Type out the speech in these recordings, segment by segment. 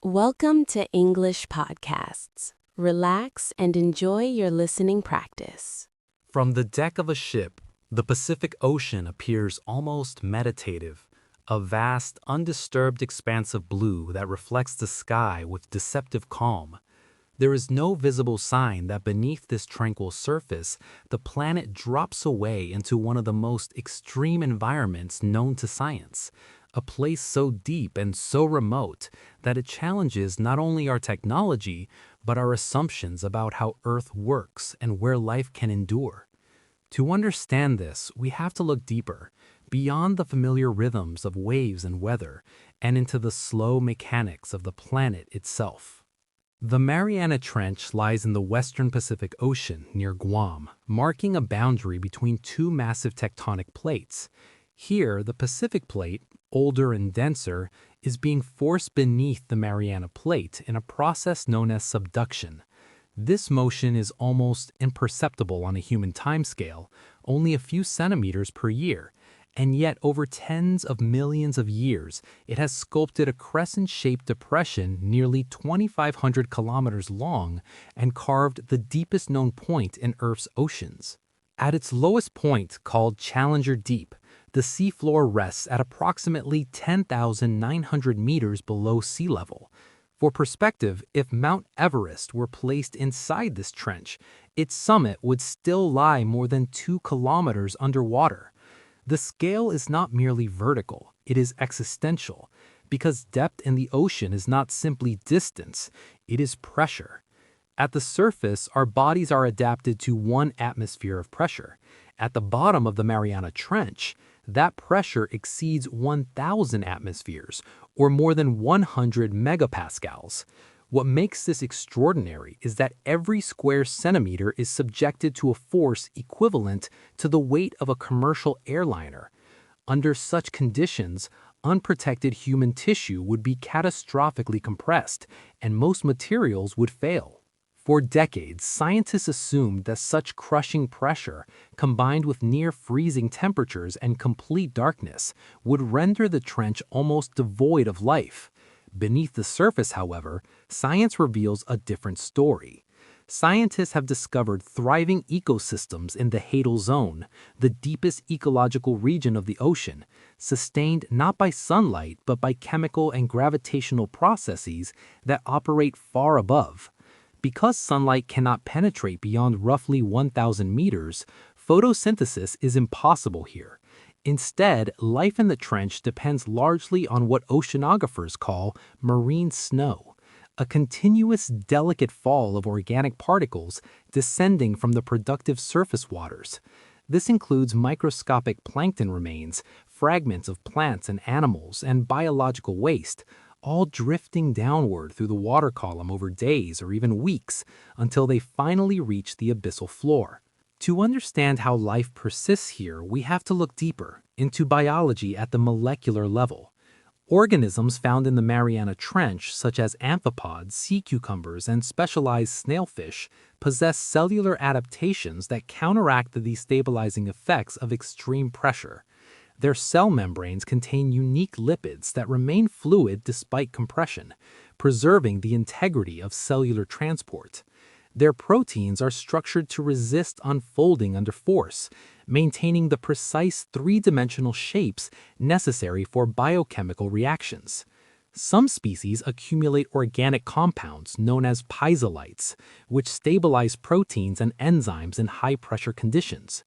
Welcome to English Podcasts. Relax and enjoy your listening practice. From the deck of a ship, the Pacific Ocean appears almost meditative, a vast, undisturbed expanse of blue that reflects the sky with deceptive calm. There is no visible sign that beneath this tranquil surface, the planet drops away into one of the most extreme environments known to science, a place so deep and so remote that it challenges not only our technology, but our assumptions about how Earth works and where life can endure. To understand this, we have to look deeper, beyond the familiar rhythms of waves and weather, and into the slow mechanics of the planet itself. The Mariana Trench lies in the western Pacific Ocean near Guam, marking a boundary between two massive tectonic plates. Here, the Pacific Plate, older and denser, is being forced beneath the Mariana Plate in a process known as subduction. This motion is almost imperceptible on a human timescale, only a few centimeters per year, and yet over tens of millions of years, it has sculpted a crescent-shaped depression nearly 2,500 kilometers long and carved the deepest known point in Earth's oceans. At its lowest point, called Challenger Deep, the seafloor rests at approximately 10,900 meters below sea level. For perspective, if Mount Everest were placed inside this trench, its summit would still lie more than 2 kilometers underwater. The scale is not merely vertical, it is existential, because depth in the ocean is not simply distance, it is pressure. At the surface, our bodies are adapted to 1 atmosphere of pressure. At the bottom of the Mariana Trench, that pressure exceeds 1,000 atmospheres, or more than 100 megapascals. What makes this extraordinary is that every square centimeter is subjected to a force equivalent to the weight of a commercial airliner. Under such conditions, unprotected human tissue would be catastrophically compressed, and most materials would fail. For decades, scientists assumed that such crushing pressure, combined with near-freezing temperatures and complete darkness, would render the trench almost devoid of life. Beneath the surface, however, science reveals a different story. Scientists have discovered thriving ecosystems in the Hadal Zone, the deepest ecological region of the ocean, sustained not by sunlight but by chemical and gravitational processes that operate far above. Because sunlight cannot penetrate beyond roughly 1,000 meters, photosynthesis is impossible here. Instead, life in the trench depends largely on what oceanographers call marine snow, a continuous, delicate fall of organic particles descending from the productive surface waters. This includes microscopic plankton remains, fragments of plants and animals, and biological waste, all drifting downward through the water column over days or even weeks until they finally reach the abyssal floor. To understand how life persists here, we have to look deeper into biology at the molecular level. Organisms found in the Mariana Trench, such as amphipods, sea cucumbers, and specialized snailfish, possess cellular adaptations that counteract the destabilizing effects of extreme pressure. Their cell membranes contain unique lipids that remain fluid despite compression, preserving the integrity of cellular transport. Their proteins are structured to resist unfolding under force, maintaining the precise three-dimensional shapes necessary for biochemical reactions. Some species accumulate organic compounds known as piezolites, which stabilize proteins and enzymes in high-pressure conditions.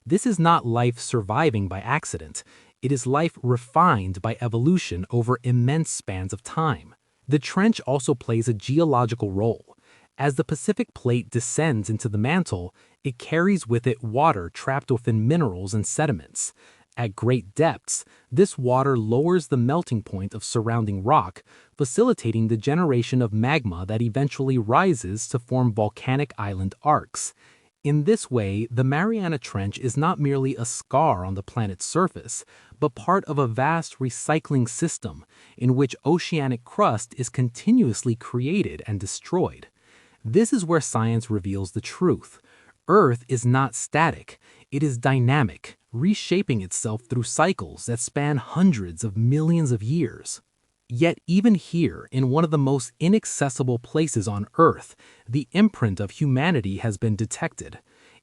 This is not life surviving by accident. It is life refined by evolution over immense spans of time. The trench also plays a geological role. As the Pacific Plate descends into the mantle, it carries with it water trapped within minerals and sediments. At great depths, this water lowers the melting point of surrounding rock, facilitating the generation of magma that eventually rises to form volcanic island arcs. In this way, the Mariana Trench is not merely a scar on the planet's surface, but part of a vast recycling system in which oceanic crust is continuously created and destroyed. This is where science reveals the truth. Earth is not static, it is dynamic, reshaping itself through cycles that span hundreds of millions of years. Yet even here, in one of the most inaccessible places on Earth, the imprint of humanity has been detected.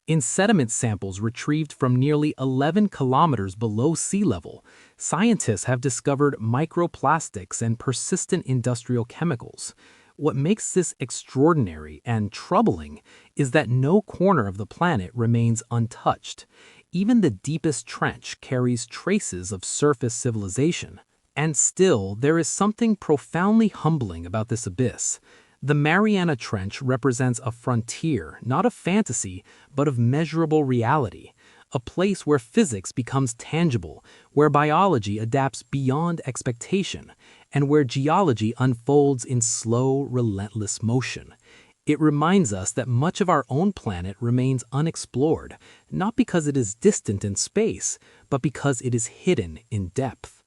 In sediment samples retrieved from nearly 11 kilometers below sea level, scientists have discovered microplastics and persistent industrial chemicals. What makes this extraordinary and troubling is that no corner of the planet remains untouched. Even the deepest trench carries traces of surface civilization. And still, there is something profoundly humbling about this abyss. The Mariana Trench represents a frontier, not of fantasy, but of measurable reality, a place where physics becomes tangible, where biology adapts beyond expectation, and where geology unfolds in slow, relentless motion. It reminds us that much of our own planet remains unexplored, not because it is distant in space, but because it is hidden in depth.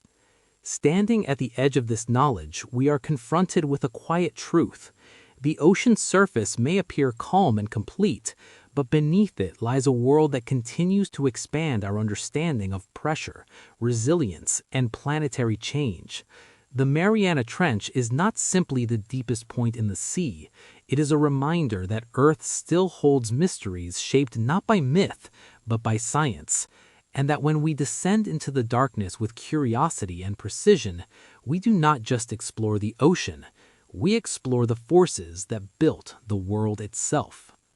Standing at the edge of this knowledge, we are confronted with a quiet truth. The ocean's surface may appear calm and complete, but beneath it lies a world that continues to expand our understanding of pressure, resilience, and planetary change. The Mariana Trench is not simply the deepest point in the sea. It is a reminder that Earth still holds mysteries shaped not by myth, but by science, and that when we descend into the darkness with curiosity and precision, we do not just explore the ocean, we explore the forces that built the world itself.